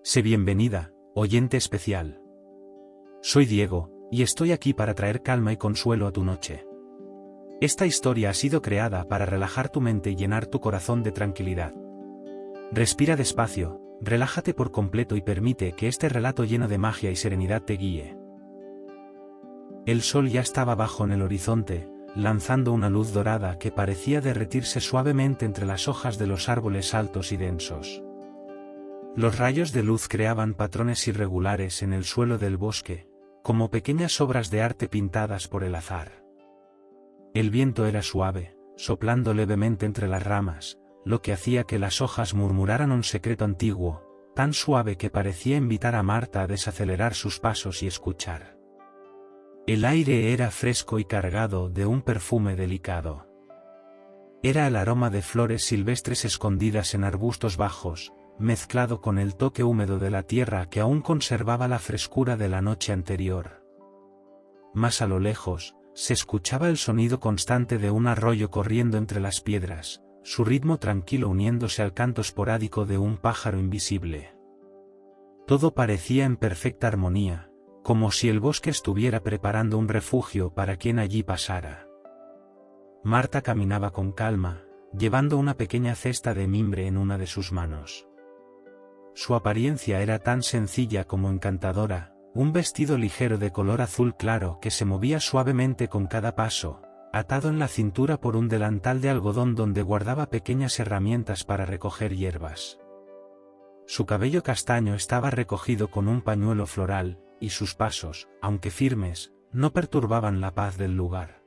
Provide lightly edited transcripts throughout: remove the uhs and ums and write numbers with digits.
Sé bienvenida, oyente especial. Soy Diego, y estoy aquí para traer calma y consuelo a tu noche. Esta historia ha sido creada para relajar tu mente y llenar tu corazón de tranquilidad. Respira despacio, relájate por completo y permite que este relato lleno de magia y serenidad te guíe. El sol ya estaba bajo en el horizonte, lanzando una luz dorada que parecía derretirse suavemente entre las hojas de los árboles altos y densos. Los rayos de luz creaban patrones irregulares en el suelo del bosque, como pequeñas obras de arte pintadas por el azar. El viento era suave, soplando levemente entre las ramas, lo que hacía que las hojas murmuraran un secreto antiguo, tan suave que parecía invitar a Marta a desacelerar sus pasos y escuchar. El aire era fresco y cargado de un perfume delicado. Era el aroma de flores silvestres escondidas en arbustos bajos, mezclado con el toque húmedo de la tierra que aún conservaba la frescura de la noche anterior. Más a lo lejos, se escuchaba el sonido constante de un arroyo corriendo entre las piedras, su ritmo tranquilo uniéndose al canto esporádico de un pájaro invisible. Todo parecía en perfecta armonía, como si el bosque estuviera preparando un refugio para quien allí pasara. Marta caminaba con calma, llevando una pequeña cesta de mimbre en una de sus manos. Su apariencia era tan sencilla como encantadora, un vestido ligero de color azul claro que se movía suavemente con cada paso, atado en la cintura por un delantal de algodón donde guardaba pequeñas herramientas para recoger hierbas. Su cabello castaño estaba recogido con un pañuelo floral, y sus pasos, aunque firmes, no perturbaban la paz del lugar.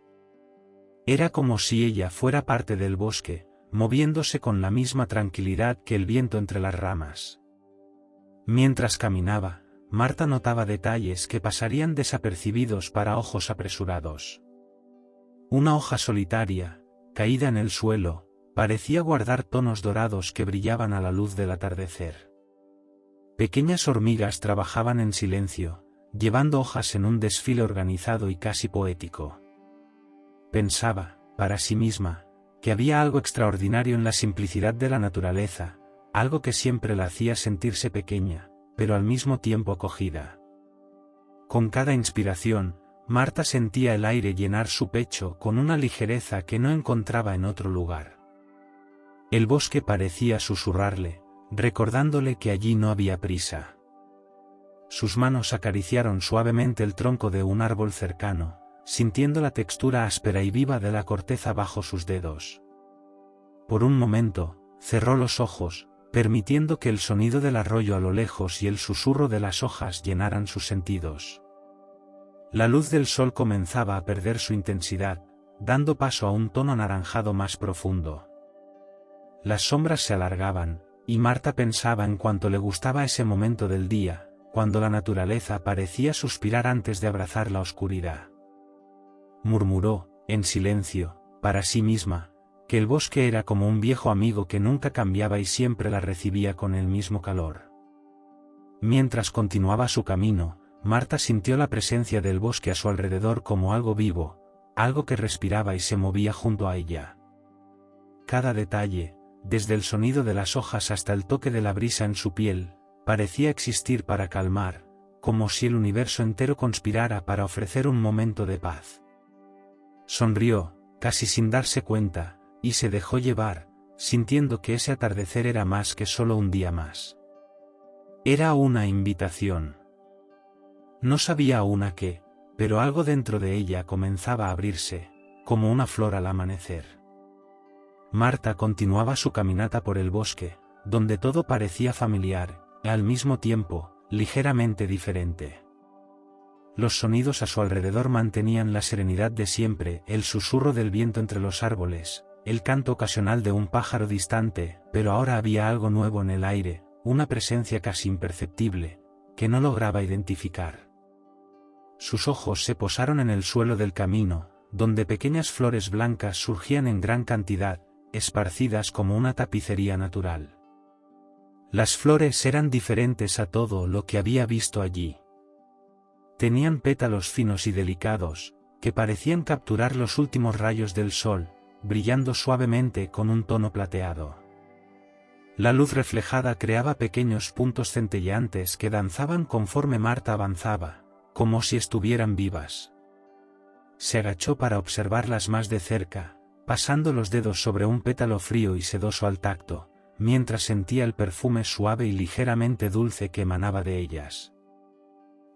Era como si ella fuera parte del bosque, moviéndose con la misma tranquilidad que el viento entre las ramas. Mientras caminaba, Marta notaba detalles que pasarían desapercibidos para ojos apresurados. Una hoja solitaria, caída en el suelo, parecía guardar tonos dorados que brillaban a la luz del atardecer. Pequeñas hormigas trabajaban en silencio, llevando hojas en un desfile organizado y casi poético. Pensaba, para sí misma, que había algo extraordinario en la simplicidad de la naturaleza, algo que siempre la hacía sentirse pequeña, pero al mismo tiempo acogida. Con cada inspiración, Marta sentía el aire llenar su pecho con una ligereza que no encontraba en otro lugar. El bosque parecía susurrarle, recordándole que allí no había prisa. Sus manos acariciaron suavemente el tronco de un árbol cercano, sintiendo la textura áspera y viva de la corteza bajo sus dedos. Por un momento, cerró los ojos, permitiendo que el sonido del arroyo a lo lejos y el susurro de las hojas llenaran sus sentidos. La luz del sol comenzaba a perder su intensidad, dando paso a un tono anaranjado más profundo. Las sombras se alargaban, y Marta pensaba en cuánto le gustaba ese momento del día, cuando la naturaleza parecía suspirar antes de abrazar la oscuridad. Murmuró, en silencio, para sí misma, que el bosque era como un viejo amigo que nunca cambiaba y siempre la recibía con el mismo calor. Mientras continuaba su camino, Marta sintió la presencia del bosque a su alrededor como algo vivo, algo que respiraba y se movía junto a ella. Cada detalle, desde el sonido de las hojas hasta el toque de la brisa en su piel, parecía existir para calmar, como si el universo entero conspirara para ofrecer un momento de paz. Sonrió, casi sin darse cuenta, y se dejó llevar, sintiendo que ese atardecer era más que solo un día más. Era una invitación. No sabía aún a qué, pero algo dentro de ella comenzaba a abrirse, como una flor al amanecer. Marta continuaba su caminata por el bosque, donde todo parecía familiar, y al mismo tiempo, ligeramente diferente. Los sonidos a su alrededor mantenían la serenidad de siempre, el susurro del viento entre los árboles, el canto ocasional de un pájaro distante, pero ahora había algo nuevo en el aire, una presencia casi imperceptible, que no lograba identificar. Sus ojos se posaron en el suelo del camino, donde pequeñas flores blancas surgían en gran cantidad, esparcidas como una tapicería natural. Las flores eran diferentes a todo lo que había visto allí. Tenían pétalos finos y delicados, que parecían capturar los últimos rayos del sol, brillando suavemente con un tono plateado. La luz reflejada creaba pequeños puntos centelleantes que danzaban conforme Marta avanzaba, como si estuvieran vivas. Se agachó para observarlas más de cerca, pasando los dedos sobre un pétalo frío y sedoso al tacto, mientras sentía el perfume suave y ligeramente dulce que emanaba de ellas.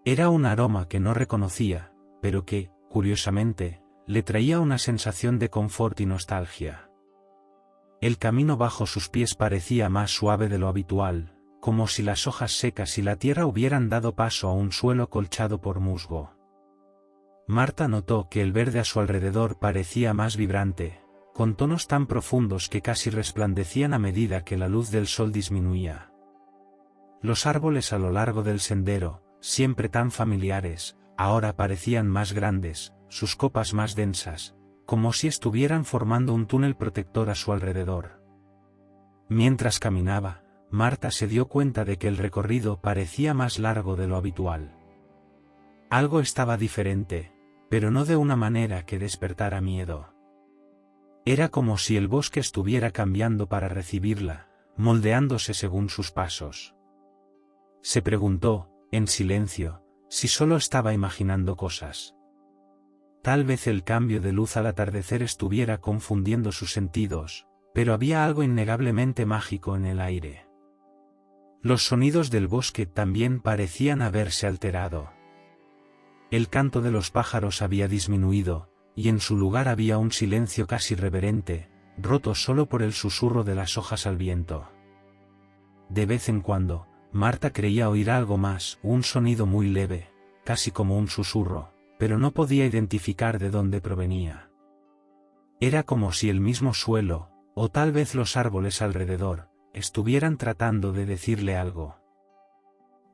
Era un aroma que no reconocía, pero que, curiosamente, le traía una sensación de confort y nostalgia. El camino bajo sus pies parecía más suave de lo habitual, como si las hojas secas y la tierra hubieran dado paso a un suelo colchado por musgo. Marta notó que el verde a su alrededor parecía más vibrante, con tonos tan profundos que casi resplandecían a medida que la luz del sol disminuía. Los árboles a lo largo del sendero, siempre tan familiares, ahora parecían más grandes, sus copas más densas, como si estuvieran formando un túnel protector a su alrededor. Mientras caminaba, Marta se dio cuenta de que el recorrido parecía más largo de lo habitual. Algo estaba diferente, pero no de una manera que despertara miedo. Era como si el bosque estuviera cambiando para recibirla, moldeándose según sus pasos. Se preguntó, en silencio, si solo estaba imaginando cosas. Tal vez el cambio de luz al atardecer estuviera confundiendo sus sentidos, pero había algo innegablemente mágico en el aire. Los sonidos del bosque también parecían haberse alterado. El canto de los pájaros había disminuido, y en su lugar había un silencio casi reverente, roto solo por el susurro de las hojas al viento. De vez en cuando, Marta creía oír algo más, un sonido muy leve, casi como un susurro, pero no podía identificar de dónde provenía. Era como si el mismo suelo, o tal vez los árboles alrededor, estuvieran tratando de decirle algo.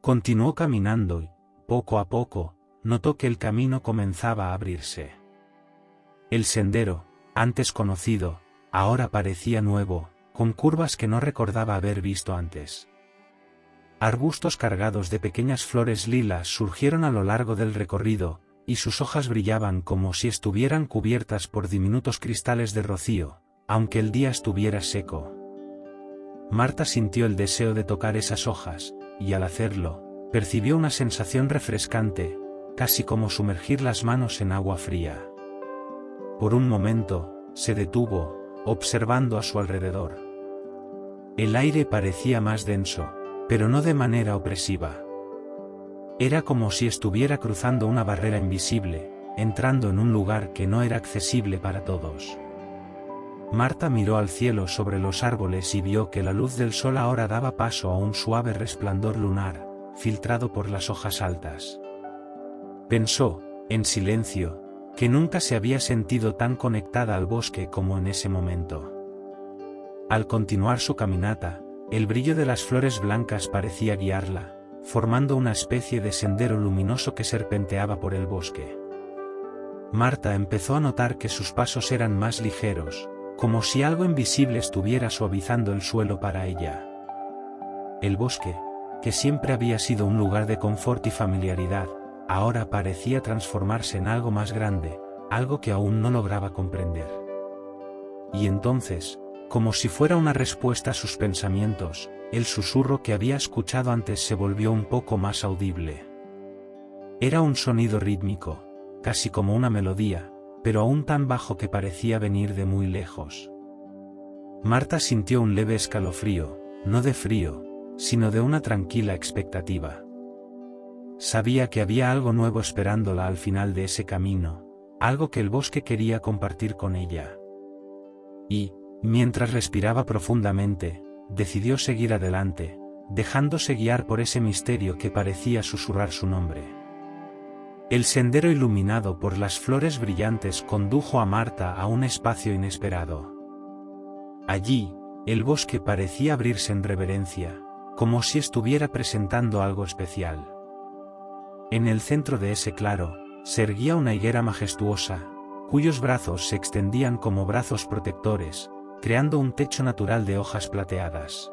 Continuó caminando y, poco a poco, notó que el camino comenzaba a abrirse. El sendero, antes conocido, ahora parecía nuevo, con curvas que no recordaba haber visto antes. Arbustos cargados de pequeñas flores lilas surgieron a lo largo del recorrido, y sus hojas brillaban como si estuvieran cubiertas por diminutos cristales de rocío, aunque el día estuviera seco. Marta sintió el deseo de tocar esas hojas, y al hacerlo, percibió una sensación refrescante, casi como sumergir las manos en agua fría. Por un momento, se detuvo, observando a su alrededor. El aire parecía más denso, pero no de manera opresiva. Era como si estuviera cruzando una barrera invisible, entrando en un lugar que no era accesible para todos. Marta miró al cielo sobre los árboles y vio que la luz del sol ahora daba paso a un suave resplandor lunar, filtrado por las hojas altas. Pensó, en silencio, que nunca se había sentido tan conectada al bosque como en ese momento. Al continuar su caminata, el brillo de las flores blancas parecía guiarla, formando una especie de sendero luminoso que serpenteaba por el bosque. Marta empezó a notar que sus pasos eran más ligeros, como si algo invisible estuviera suavizando el suelo para ella. El bosque, que siempre había sido un lugar de confort y familiaridad, ahora parecía transformarse en algo más grande, algo que aún no lograba comprender. Y entonces, como si fuera una respuesta a sus pensamientos, el susurro que había escuchado antes se volvió un poco más audible. Era un sonido rítmico, casi como una melodía, pero aún tan bajo que parecía venir de muy lejos. Marta sintió un leve escalofrío, no de frío, sino de una tranquila expectativa. Sabía que había algo nuevo esperándola al final de ese camino, algo que el bosque quería compartir con ella. Y, mientras respiraba profundamente, decidió seguir adelante, dejándose guiar por ese misterio que parecía susurrar su nombre. El sendero iluminado por las flores brillantes condujo a Marta a un espacio inesperado. Allí, el bosque parecía abrirse en reverencia, como si estuviera presentando algo especial. En el centro de ese claro, se erguía una higuera majestuosa, cuyos brazos se extendían como brazos protectores, creando un techo natural de hojas plateadas.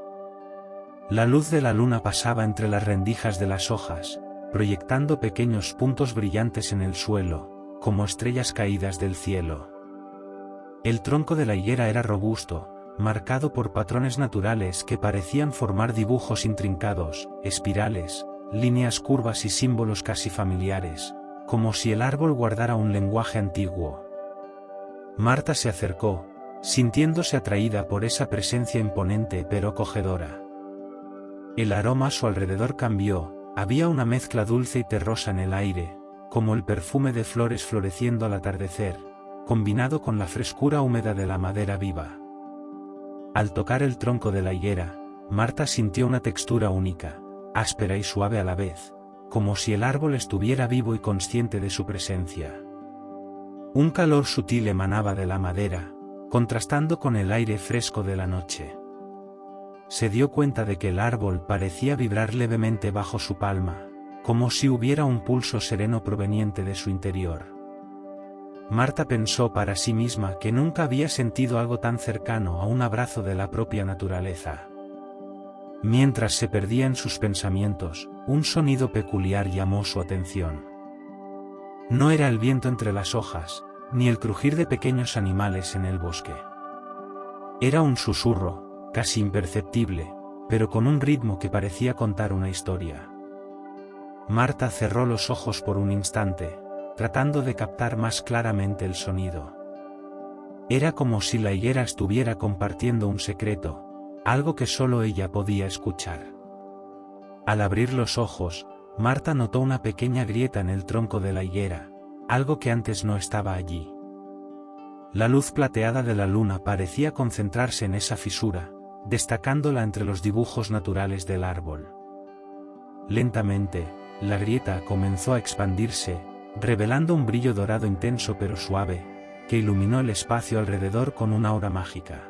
La luz de la luna pasaba entre las rendijas de las hojas, proyectando pequeños puntos brillantes en el suelo, como estrellas caídas del cielo. El tronco de la higuera era robusto, marcado por patrones naturales que parecían formar dibujos intrincados, espirales, líneas curvas y símbolos casi familiares, como si el árbol guardara un lenguaje antiguo. Marta se acercó, sintiéndose atraída por esa presencia imponente pero acogedora. El aroma a su alrededor cambió, había una mezcla dulce y terrosa en el aire, como el perfume de flores floreciendo al atardecer, combinado con la frescura húmeda de la madera viva. Al tocar el tronco de la higuera, Marta sintió una textura única, áspera y suave a la vez, como si el árbol estuviera vivo y consciente de su presencia. Un calor sutil emanaba de la madera, contrastando con el aire fresco de la noche. Se dio cuenta de que el árbol parecía vibrar levemente bajo su palma, como si hubiera un pulso sereno proveniente de su interior. Marta pensó para sí misma que nunca había sentido algo tan cercano a un abrazo de la propia naturaleza. Mientras se perdía en sus pensamientos, un sonido peculiar llamó su atención. No era el viento entre las hojas, ni el crujir de pequeños animales en el bosque. Era un susurro, casi imperceptible, pero con un ritmo que parecía contar una historia. Marta cerró los ojos por un instante, tratando de captar más claramente el sonido. Era como si la higuera estuviera compartiendo un secreto, algo que solo ella podía escuchar. Al abrir los ojos, Marta notó una pequeña grieta en el tronco de la higuera, algo que antes no estaba allí. La luz plateada de la luna parecía concentrarse en esa fisura, destacándola entre los dibujos naturales del árbol. Lentamente, la grieta comenzó a expandirse, revelando un brillo dorado intenso pero suave, que iluminó el espacio alrededor con una aura mágica.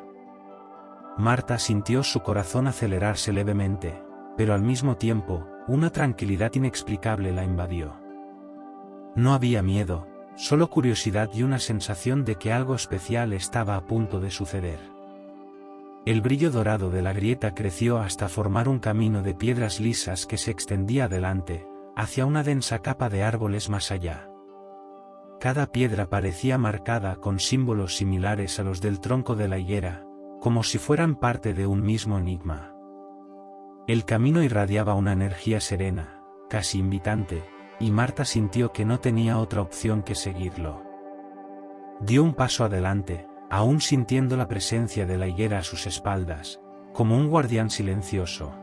Marta sintió su corazón acelerarse levemente, pero al mismo tiempo, una tranquilidad inexplicable la invadió. No había miedo, solo curiosidad y una sensación de que algo especial estaba a punto de suceder. El brillo dorado de la grieta creció hasta formar un camino de piedras lisas que se extendía adelante, hacia una densa capa de árboles más allá. Cada piedra parecía marcada con símbolos similares a los del tronco de la higuera, como si fueran parte de un mismo enigma. El camino irradiaba una energía serena, casi invitante, y Marta sintió que no tenía otra opción que seguirlo. Dio un paso adelante, aún sintiendo la presencia de la higuera a sus espaldas, como un guardián silencioso.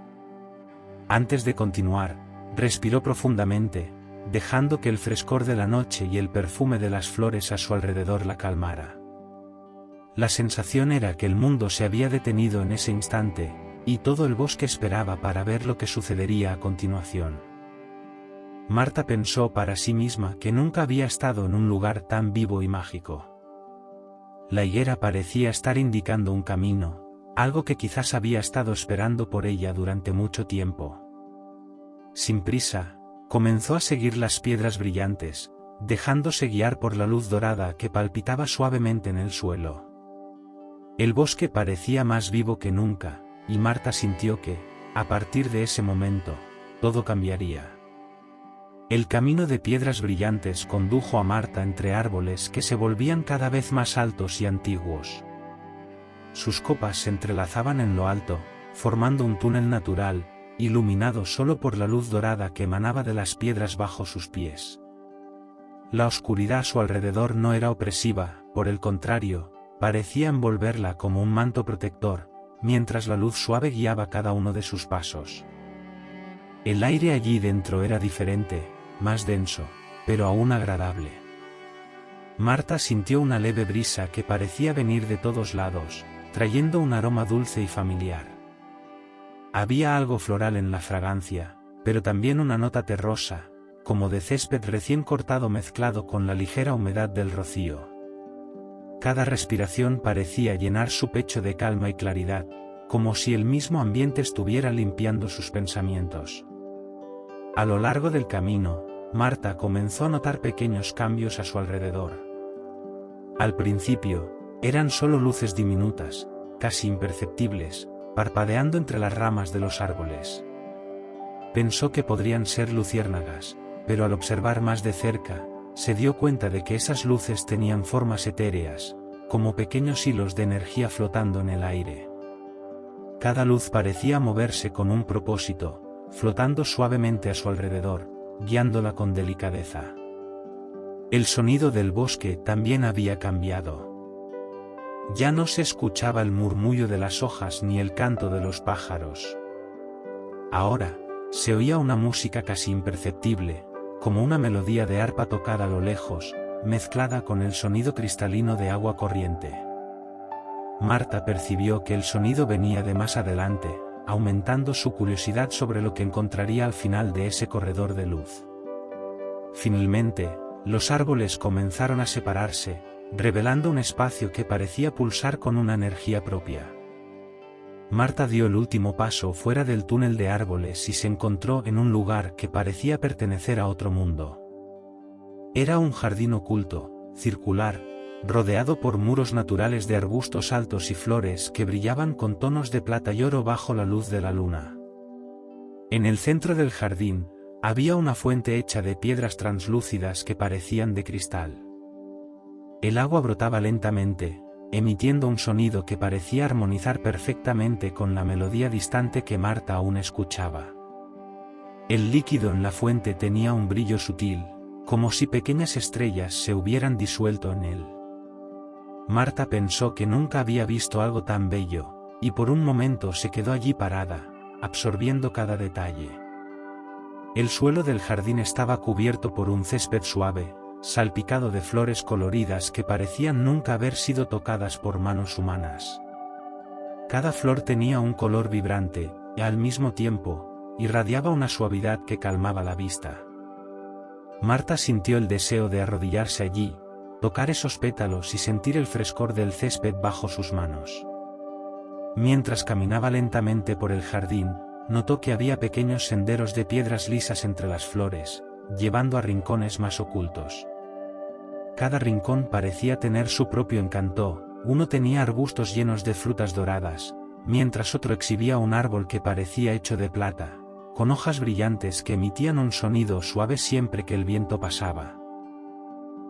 Antes de continuar, respiró profundamente, dejando que el frescor de la noche y el perfume de las flores a su alrededor la calmara. La sensación era que el mundo se había detenido en ese instante, y todo el bosque esperaba para ver lo que sucedería a continuación. Marta pensó para sí misma que nunca había estado en un lugar tan vivo y mágico. La higuera parecía estar indicando un camino, algo que quizás había estado esperando por ella durante mucho tiempo. Sin prisa, comenzó a seguir las piedras brillantes, dejándose guiar por la luz dorada que palpitaba suavemente en el suelo. El bosque parecía más vivo que nunca, y Marta sintió que, a partir de ese momento, todo cambiaría. El camino de piedras brillantes condujo a Marta entre árboles que se volvían cada vez más altos y antiguos. Sus copas se entrelazaban en lo alto, formando un túnel natural, iluminado solo por la luz dorada que emanaba de las piedras bajo sus pies. La oscuridad a su alrededor no era opresiva, por el contrario, parecía envolverla como un manto protector, mientras la luz suave guiaba cada uno de sus pasos. El aire allí dentro era diferente, más denso, pero aún agradable. Marta sintió una leve brisa que parecía venir de todos lados, trayendo un aroma dulce y familiar. Había algo floral en la fragancia, pero también una nota terrosa, como de césped recién cortado mezclado con la ligera humedad del rocío. Cada respiración parecía llenar su pecho de calma y claridad, como si el mismo ambiente estuviera limpiando sus pensamientos. A lo largo del camino, Marta comenzó a notar pequeños cambios a su alrededor. Al principio, eran solo luces diminutas, casi imperceptibles, parpadeando entre las ramas de los árboles. Pensó que podrían ser luciérnagas, pero al observar más de cerca, se dio cuenta de que esas luces tenían formas etéreas, como pequeños hilos de energía flotando en el aire. Cada luz parecía moverse con un propósito, flotando suavemente a su alrededor, guiándola con delicadeza. El sonido del bosque también había cambiado. Ya no se escuchaba el murmullo de las hojas ni el canto de los pájaros. Ahora, se oía una música casi imperceptible, como una melodía de arpa tocada a lo lejos, mezclada con el sonido cristalino de agua corriente. Marta percibió que el sonido venía de más adelante, aumentando su curiosidad sobre lo que encontraría al final de ese corredor de luz. Finalmente, los árboles comenzaron a separarse, revelando un espacio que parecía pulsar con una energía propia. Marta dio el último paso fuera del túnel de árboles y se encontró en un lugar que parecía pertenecer a otro mundo. Era un jardín oculto, circular, rodeado por muros naturales de arbustos altos y flores que brillaban con tonos de plata y oro bajo la luz de la luna. En el centro del jardín, había una fuente hecha de piedras translúcidas que parecían de cristal. El agua brotaba lentamente, emitiendo un sonido que parecía armonizar perfectamente con la melodía distante que Marta aún escuchaba. El líquido en la fuente tenía un brillo sutil, como si pequeñas estrellas se hubieran disuelto en él. Marta pensó que nunca había visto algo tan bello, y por un momento se quedó allí parada, absorbiendo cada detalle. El suelo del jardín estaba cubierto por un césped suave, salpicado de flores coloridas que parecían nunca haber sido tocadas por manos humanas. Cada flor tenía un color vibrante, y al mismo tiempo, irradiaba una suavidad que calmaba la vista. Marta sintió el deseo de arrodillarse allí, tocar esos pétalos y sentir el frescor del césped bajo sus manos. Mientras caminaba lentamente por el jardín, notó que había pequeños senderos de piedras lisas entre las flores, llevando a rincones más ocultos. Cada rincón parecía tener su propio encanto. Uno tenía arbustos llenos de frutas doradas, mientras otro exhibía un árbol que parecía hecho de plata, con hojas brillantes que emitían un sonido suave siempre que el viento pasaba.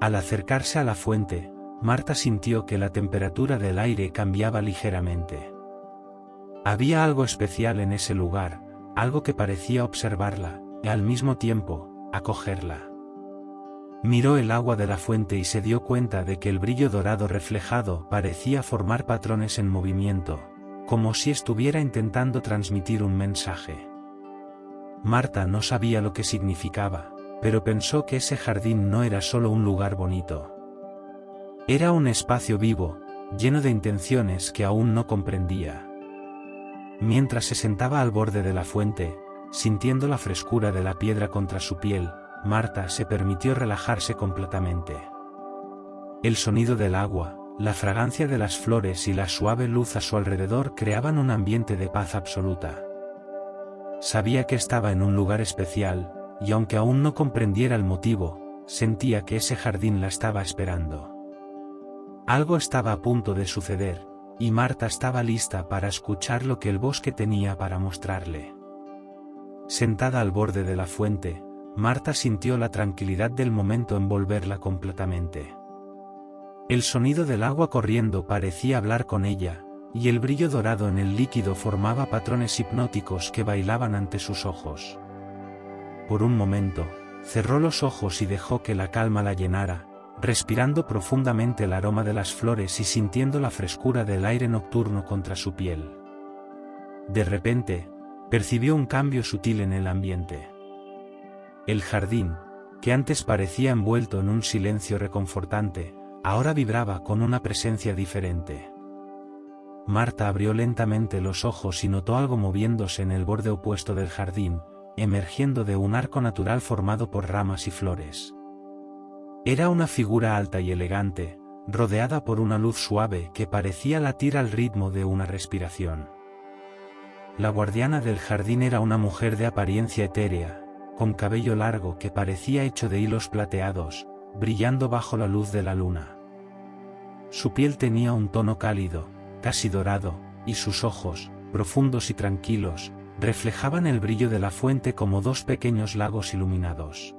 Al acercarse a la fuente, Marta sintió que la temperatura del aire cambiaba ligeramente. Había algo especial en ese lugar, algo que parecía observarla, y al mismo tiempo, acogerla. Miró el agua de la fuente y se dio cuenta de que el brillo dorado reflejado parecía formar patrones en movimiento, como si estuviera intentando transmitir un mensaje. Marta no sabía lo que significaba, pero pensó que ese jardín no era solo un lugar bonito. Era un espacio vivo, lleno de intenciones que aún no comprendía. Mientras se sentaba al borde de la fuente, sintiendo la frescura de la piedra contra su piel, Marta se permitió relajarse completamente. El sonido del agua, la fragancia de las flores y la suave luz a su alrededor creaban un ambiente de paz absoluta. Sabía que estaba en un lugar especial, y aunque aún no comprendiera el motivo, sentía que ese jardín la estaba esperando. Algo estaba a punto de suceder, y Marta estaba lista para escuchar lo que el bosque tenía para mostrarle. Sentada al borde de la fuente, Marta sintió la tranquilidad del momento envolverla completamente. El sonido del agua corriendo parecía hablar con ella, y el brillo dorado en el líquido formaba patrones hipnóticos que bailaban ante sus ojos. Por un momento, cerró los ojos y dejó que la calma la llenara, respirando profundamente el aroma de las flores y sintiendo la frescura del aire nocturno contra su piel. De repente, percibió un cambio sutil en el ambiente. El jardín, que antes parecía envuelto en un silencio reconfortante, ahora vibraba con una presencia diferente. Marta abrió lentamente los ojos y notó algo moviéndose en el borde opuesto del jardín, emergiendo de un arco natural formado por ramas y flores. Era una figura alta y elegante, rodeada por una luz suave que parecía latir al ritmo de una respiración. La guardiana del jardín era una mujer de apariencia etérea, con cabello largo que parecía hecho de hilos plateados, brillando bajo la luz de la luna. Su piel tenía un tono cálido, casi dorado, y sus ojos, profundos y tranquilos, reflejaban el brillo de la fuente como dos pequeños lagos iluminados.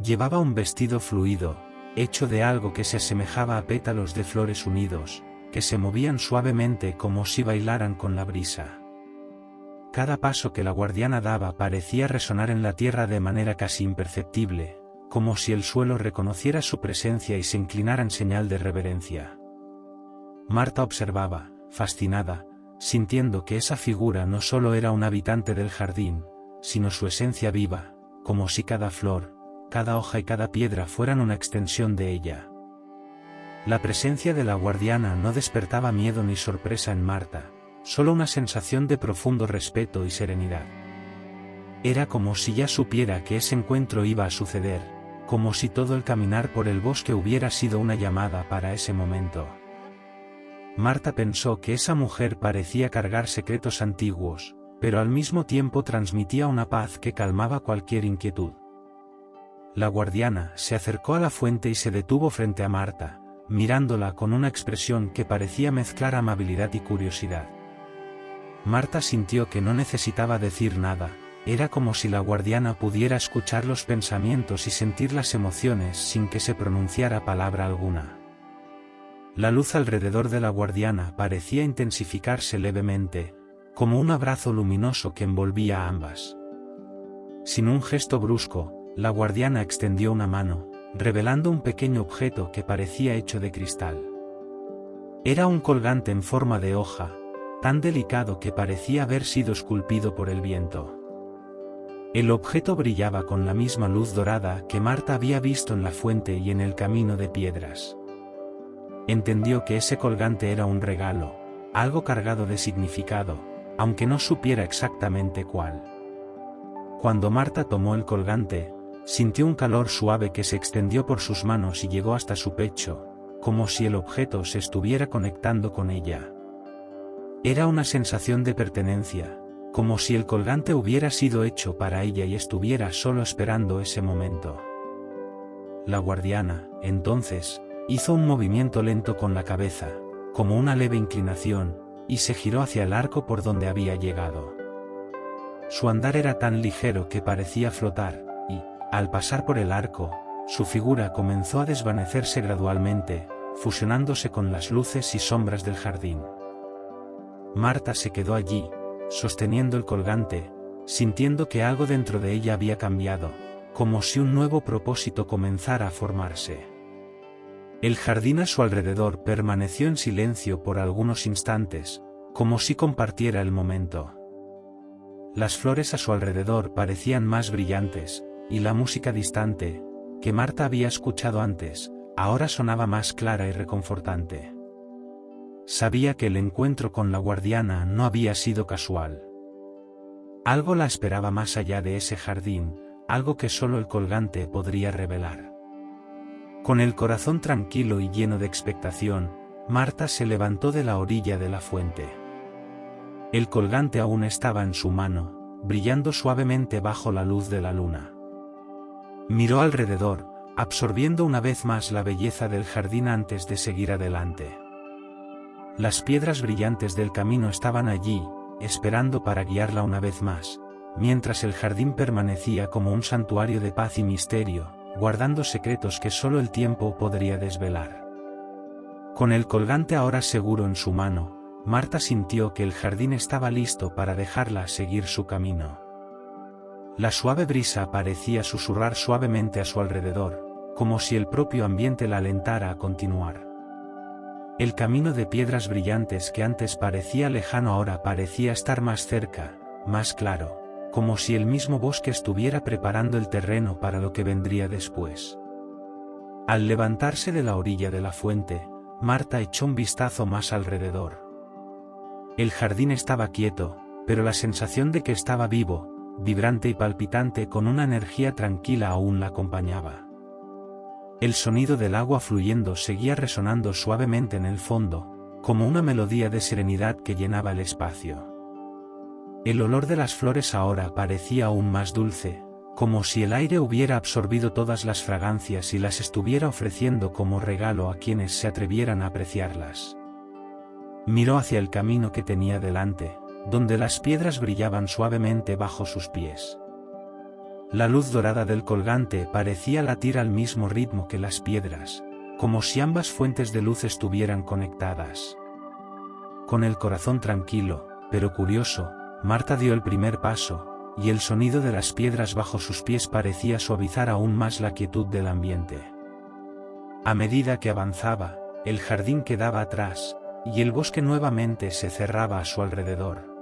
Llevaba un vestido fluido, hecho de algo que se asemejaba a pétalos de flores unidos, que se movían suavemente como si bailaran con la brisa. Cada paso que la guardiana daba parecía resonar en la tierra de manera casi imperceptible, como si el suelo reconociera su presencia y se inclinara en señal de reverencia. Marta observaba, fascinada, sintiendo que esa figura no solo era un habitante del jardín, sino su esencia viva, como si cada flor, cada hoja y cada piedra fueran una extensión de ella. La presencia de la guardiana no despertaba miedo ni sorpresa en Marta, solo una sensación de profundo respeto y serenidad. Era como si ya supiera que ese encuentro iba a suceder, como si todo el caminar por el bosque hubiera sido una llamada para ese momento. Marta pensó que esa mujer parecía cargar secretos antiguos, pero al mismo tiempo transmitía una paz que calmaba cualquier inquietud. La guardiana se acercó a la fuente y se detuvo frente a Marta, mirándola con una expresión que parecía mezclar amabilidad y curiosidad. Marta sintió que no necesitaba decir nada, era como si la guardiana pudiera escuchar los pensamientos y sentir las emociones sin que se pronunciara palabra alguna. La luz alrededor de la guardiana parecía intensificarse levemente, como un abrazo luminoso que envolvía a ambas. Sin un gesto brusco, la guardiana extendió una mano, revelando un pequeño objeto que parecía hecho de cristal. Era un colgante en forma de hoja, tan delicado que parecía haber sido esculpido por el viento. El objeto brillaba con la misma luz dorada que Marta había visto en la fuente y en el camino de piedras. Entendió que ese colgante era un regalo, algo cargado de significado, aunque no supiera exactamente cuál. Cuando Marta tomó el colgante, sintió un calor suave que se extendió por sus manos y llegó hasta su pecho, como si el objeto se estuviera conectando con ella. Era una sensación de pertenencia, como si el colgante hubiera sido hecho para ella y estuviera solo esperando ese momento. La guardiana, entonces, hizo un movimiento lento con la cabeza, como una leve inclinación, y se giró hacia el arco por donde había llegado. Su andar era tan ligero que parecía flotar, y, al pasar por el arco, su figura comenzó a desvanecerse gradualmente, fusionándose con las luces y sombras del jardín. Marta se quedó allí, sosteniendo el colgante, sintiendo que algo dentro de ella había cambiado, como si un nuevo propósito comenzara a formarse. El jardín a su alrededor permaneció en silencio por algunos instantes, como si compartiera el momento. Las flores a su alrededor parecían más brillantes, y la música distante, que Marta había escuchado antes, ahora sonaba más clara y reconfortante. Sabía que el encuentro con la guardiana no había sido casual. Algo la esperaba más allá de ese jardín, algo que solo el colgante podría revelar. Con el corazón tranquilo y lleno de expectación, Marta se levantó de la orilla de la fuente. El colgante aún estaba en su mano, brillando suavemente bajo la luz de la luna. Miró alrededor, absorbiendo una vez más la belleza del jardín antes de seguir adelante. Las piedras brillantes del camino estaban allí, esperando para guiarla una vez más, mientras el jardín permanecía como un santuario de paz y misterio, guardando secretos que solo el tiempo podría desvelar. Con el colgante ahora seguro en su mano, Marta sintió que el jardín estaba listo para dejarla seguir su camino. La suave brisa parecía susurrar suavemente a su alrededor, como si el propio ambiente la alentara a continuar. El camino de piedras brillantes que antes parecía lejano ahora parecía estar más cerca, más claro, como si el mismo bosque estuviera preparando el terreno para lo que vendría después. Al levantarse de la orilla de la fuente, Marta echó un vistazo más alrededor. El jardín estaba quieto, pero la sensación de que estaba vivo, vibrante y palpitante con una energía tranquila aún la acompañaba. El sonido del agua fluyendo seguía resonando suavemente en el fondo, como una melodía de serenidad que llenaba el espacio. El olor de las flores ahora parecía aún más dulce, como si el aire hubiera absorbido todas las fragancias y las estuviera ofreciendo como regalo a quienes se atrevieran a apreciarlas. Miró hacia el camino que tenía delante, donde las piedras brillaban suavemente bajo sus pies. La luz dorada del colgante parecía latir al mismo ritmo que las piedras, como si ambas fuentes de luz estuvieran conectadas. Con el corazón tranquilo, pero curioso, Marta dio el primer paso, y el sonido de las piedras bajo sus pies parecía suavizar aún más la quietud del ambiente. A medida que avanzaba, el jardín quedaba atrás, y el bosque nuevamente se cerraba a su alrededor.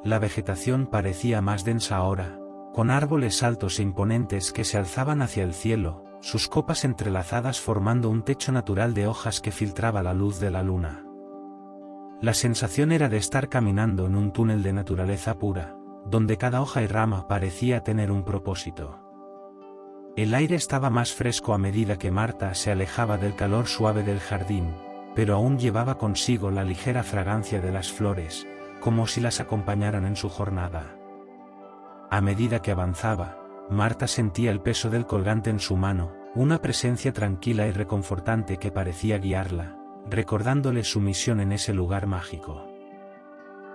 La vegetación parecía más densa ahora, con árboles altos e imponentes que se alzaban hacia el cielo, sus copas entrelazadas formando un techo natural de hojas que filtraba la luz de la luna. La sensación era de estar caminando en un túnel de naturaleza pura, donde cada hoja y rama parecía tener un propósito. El aire estaba más fresco a medida que Marta se alejaba del calor suave del jardín, pero aún llevaba consigo la ligera fragancia de las flores, como si las acompañaran en su jornada. A medida que avanzaba, Marta sentía el peso del colgante en su mano, una presencia tranquila y reconfortante que parecía guiarla, recordándole su misión en ese lugar mágico.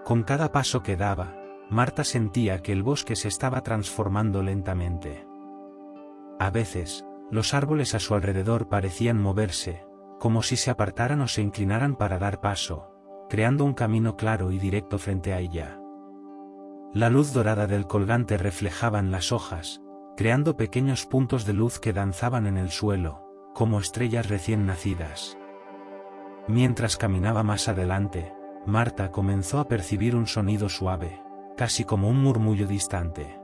Con cada paso que daba, Marta sentía que el bosque se estaba transformando lentamente. A veces, los árboles a su alrededor parecían moverse, como si se apartaran o se inclinaran para dar paso, creando un camino claro y directo frente a ella. La luz dorada del colgante reflejaba en las hojas, creando pequeños puntos de luz que danzaban en el suelo, como estrellas recién nacidas. Mientras caminaba más adelante, Marta comenzó a percibir un sonido suave, casi como un murmullo distante.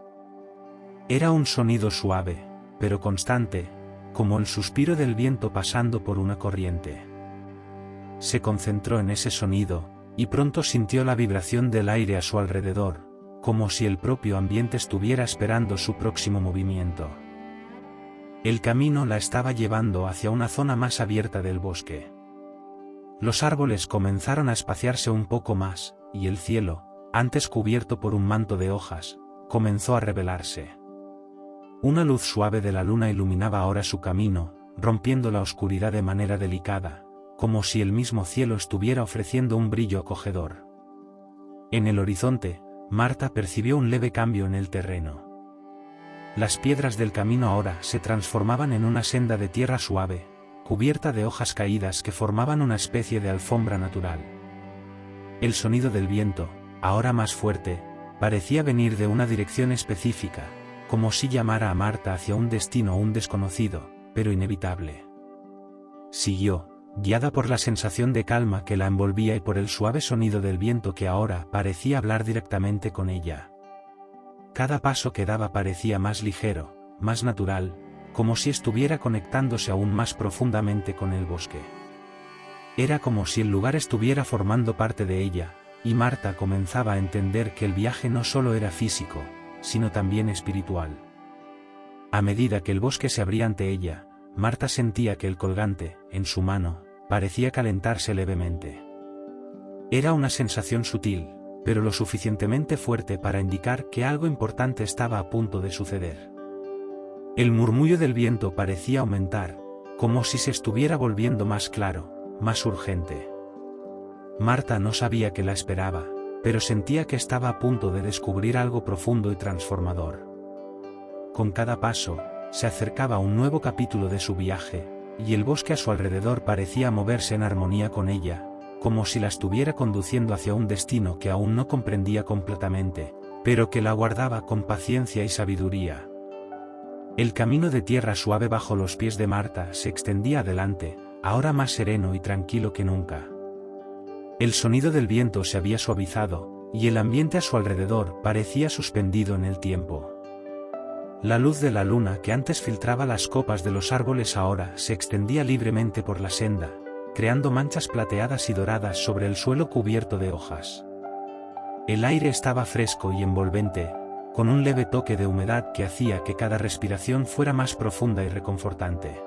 Era un sonido suave, pero constante, como el suspiro del viento pasando por una corriente. Se concentró en ese sonido, y pronto sintió la vibración del aire a su alrededor, como si el propio ambiente estuviera esperando su próximo movimiento. El camino la estaba llevando hacia una zona más abierta del bosque. Los árboles comenzaron a espaciarse un poco más, y el cielo, antes cubierto por un manto de hojas, comenzó a revelarse. Una luz suave de la luna iluminaba ahora su camino, rompiendo la oscuridad de manera delicada, como si el mismo cielo estuviera ofreciendo un brillo acogedor. En el horizonte, Marta percibió un leve cambio en el terreno. Las piedras del camino ahora se transformaban en una senda de tierra suave, cubierta de hojas caídas que formaban una especie de alfombra natural. El sonido del viento, ahora más fuerte, parecía venir de una dirección específica, como si llamara a Marta hacia un destino aún desconocido, pero inevitable. Siguió, guiada por la sensación de calma que la envolvía y por el suave sonido del viento que ahora parecía hablar directamente con ella. Cada paso que daba parecía más ligero, más natural, como si estuviera conectándose aún más profundamente con el bosque. Era como si el lugar estuviera formando parte de ella, y Marta comenzaba a entender que el viaje no solo era físico, sino también espiritual. A medida que el bosque se abría ante ella, Marta sentía que el colgante, en su mano, parecía calentarse levemente. Era una sensación sutil, pero lo suficientemente fuerte para indicar que algo importante estaba a punto de suceder. El murmullo del viento parecía aumentar, como si se estuviera volviendo más claro, más urgente. Marta no sabía qué la esperaba, pero sentía que estaba a punto de descubrir algo profundo y transformador. Con cada paso, se acercaba a un nuevo capítulo de su viaje, y el bosque a su alrededor parecía moverse en armonía con ella, como si la estuviera conduciendo hacia un destino que aún no comprendía completamente, pero que la aguardaba con paciencia y sabiduría. El camino de tierra suave bajo los pies de Marta se extendía adelante, ahora más sereno y tranquilo que nunca. El sonido del viento se había suavizado, y el ambiente a su alrededor parecía suspendido en el tiempo. La luz de la luna que antes filtraba las copas de los árboles ahora se extendía libremente por la senda, creando manchas plateadas y doradas sobre el suelo cubierto de hojas. El aire estaba fresco y envolvente, con un leve toque de humedad que hacía que cada respiración fuera más profunda y reconfortante.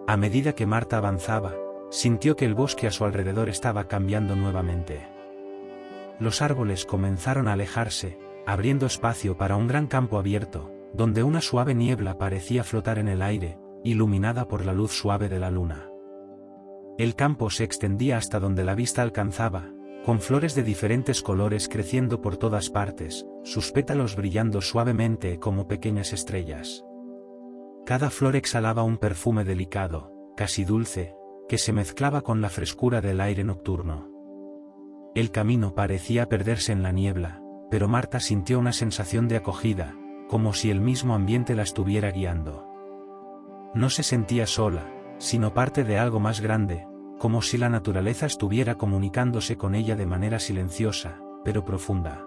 A medida que Marta avanzaba, sintió que el bosque a su alrededor estaba cambiando nuevamente. Los árboles comenzaron a alejarse, abriendo espacio para un gran campo abierto, donde una suave niebla parecía flotar en el aire, iluminada por la luz suave de la luna. El campo se extendía hasta donde la vista alcanzaba, con flores de diferentes colores creciendo por todas partes, sus pétalos brillando suavemente como pequeñas estrellas. Cada flor exhalaba un perfume delicado, casi dulce, que se mezclaba con la frescura del aire nocturno. El camino parecía perderse en la niebla, pero Marta sintió una sensación de acogida, como si el mismo ambiente la estuviera guiando. No se sentía sola, sino parte de algo más grande, como si la naturaleza estuviera comunicándose con ella de manera silenciosa, pero profunda.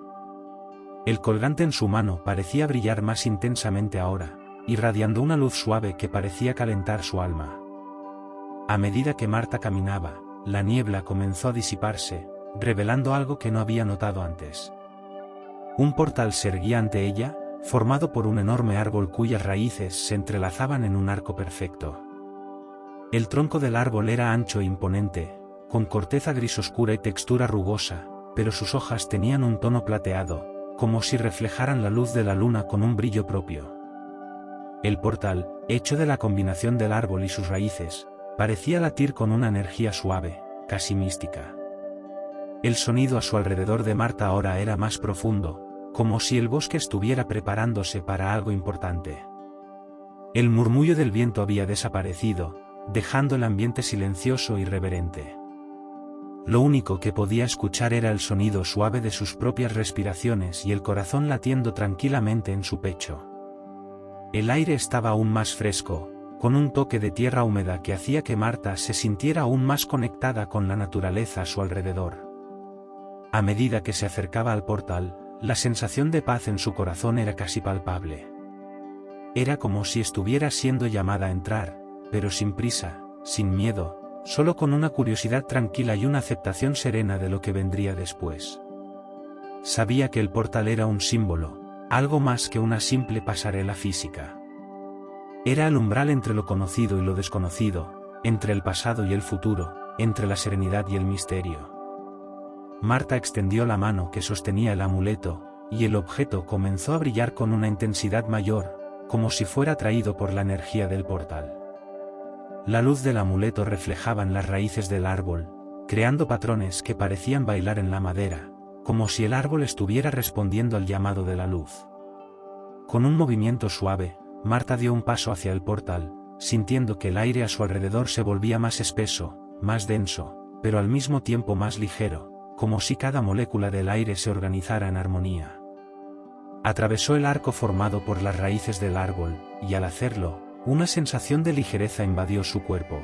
El colgante en su mano parecía brillar más intensamente ahora, irradiando una luz suave que parecía calentar su alma. A medida que Marta caminaba, la niebla comenzó a disiparse, revelando algo que no había notado antes. Un portal se erguía ante ella, formado por un enorme árbol cuyas raíces se entrelazaban en un arco perfecto. El tronco del árbol era ancho e imponente, con corteza gris oscura y textura rugosa, pero sus hojas tenían un tono plateado, como si reflejaran la luz de la luna con un brillo propio. El portal, hecho de la combinación del árbol y sus raíces, parecía latir con una energía suave, casi mística. El sonido a su alrededor de Marta ahora era más profundo, como si el bosque estuviera preparándose para algo importante. El murmullo del viento había desaparecido, dejando el ambiente silencioso y reverente. Lo único que podía escuchar era el sonido suave de sus propias respiraciones y el corazón latiendo tranquilamente en su pecho. El aire estaba aún más fresco, con un toque de tierra húmeda que hacía que Marta se sintiera aún más conectada con la naturaleza a su alrededor. A medida que se acercaba al portal, la sensación de paz en su corazón era casi palpable. Era como si estuviera siendo llamada a entrar, pero sin prisa, sin miedo, solo con una curiosidad tranquila y una aceptación serena de lo que vendría después. Sabía que el portal era un símbolo, algo más que una simple pasarela física. Era el umbral entre lo conocido y lo desconocido, entre el pasado y el futuro, entre la serenidad y el misterio. Marta extendió la mano que sostenía el amuleto, y el objeto comenzó a brillar con una intensidad mayor, como si fuera atraído por la energía del portal. La luz del amuleto reflejaba en las raíces del árbol, creando patrones que parecían bailar en la madera, como si el árbol estuviera respondiendo al llamado de la luz. Con un movimiento suave, Marta dio un paso hacia el portal, sintiendo que el aire a su alrededor se volvía más espeso, más denso, pero al mismo tiempo más ligero, como si cada molécula del aire se organizara en armonía. Atravesó el arco formado por las raíces del árbol, y al hacerlo, una sensación de ligereza invadió su cuerpo.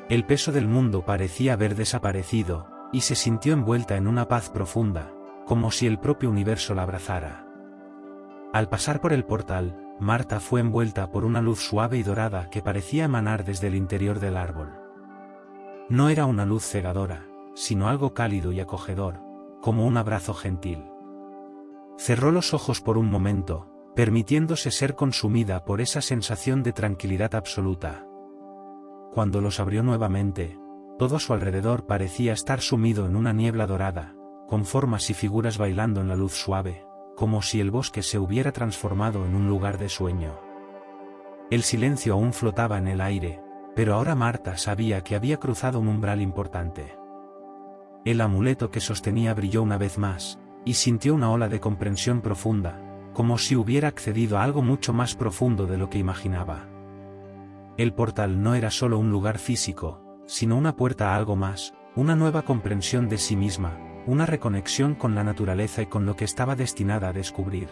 El peso del mundo parecía haber desaparecido, y se sintió envuelta en una paz profunda, como si el propio universo la abrazara. Al pasar por el portal, Marta fue envuelta por una luz suave y dorada que parecía emanar desde el interior del árbol. No era una luz cegadora, sino algo cálido y acogedor, como un abrazo gentil. Cerró los ojos por un momento, permitiéndose ser consumida por esa sensación de tranquilidad absoluta. Cuando los abrió nuevamente, todo a su alrededor parecía estar sumido en una niebla dorada, con formas y figuras bailando en la luz suave, como si el bosque se hubiera transformado en un lugar de sueño. El silencio aún flotaba en el aire, pero ahora Marta sabía que había cruzado un umbral importante. El amuleto que sostenía brilló una vez más, y sintió una ola de comprensión profunda, como si hubiera accedido a algo mucho más profundo de lo que imaginaba. El portal no era solo un lugar físico, sino una puerta a algo más, una nueva comprensión de sí misma, una reconexión con la naturaleza y con lo que estaba destinada a descubrir.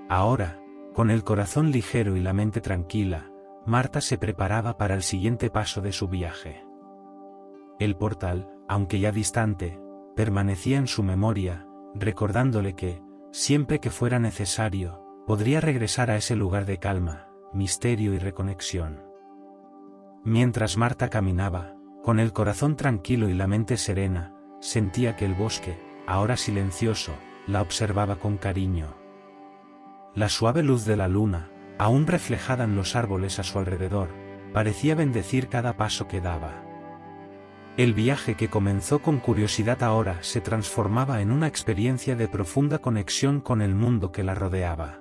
Ahora, con el corazón ligero y la mente tranquila, Marta se preparaba para el siguiente paso de su viaje. El portal, aunque ya distante, permanecía en su memoria, recordándole que, siempre que fuera necesario, podría regresar a ese lugar de calma, misterio y reconexión. Mientras Marta caminaba, con el corazón tranquilo y la mente serena, sentía que el bosque, ahora silencioso, la observaba con cariño. La suave luz de la luna, aún reflejada en los árboles a su alrededor, parecía bendecir cada paso que daba. El viaje que comenzó con curiosidad ahora se transformaba en una experiencia de profunda conexión con el mundo que la rodeaba.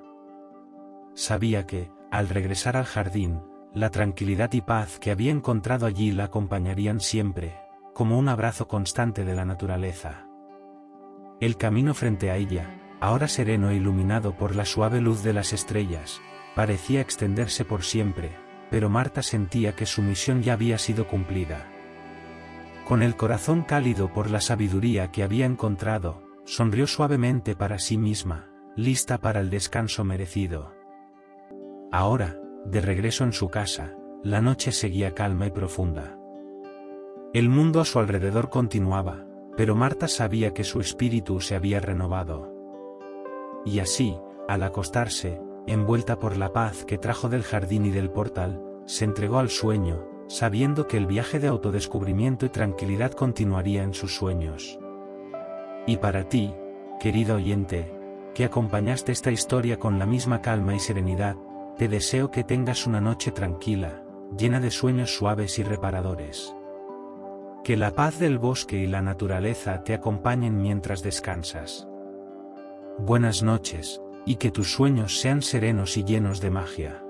Sabía que, al regresar al jardín, la tranquilidad y paz que había encontrado allí la acompañarían siempre, como un abrazo constante de la naturaleza. El camino frente a ella, ahora sereno e iluminado por la suave luz de las estrellas, parecía extenderse por siempre, pero Marta sentía que su misión ya había sido cumplida. Con el corazón cálido por la sabiduría que había encontrado, sonrió suavemente para sí misma, lista para el descanso merecido. Ahora, de regreso en su casa, la noche seguía calma y profunda. El mundo a su alrededor continuaba, pero Marta sabía que su espíritu se había renovado. Y así, al acostarse, envuelta por la paz que trajo del jardín y del portal, se entregó al sueño, sabiendo que el viaje de autodescubrimiento y tranquilidad continuaría en sus sueños. Y para ti, querido oyente, que acompañaste esta historia con la misma calma y serenidad, te deseo que tengas una noche tranquila, llena de sueños suaves y reparadores. Que la paz del bosque y la naturaleza te acompañen mientras descansas. Buenas noches, y que tus sueños sean serenos y llenos de magia.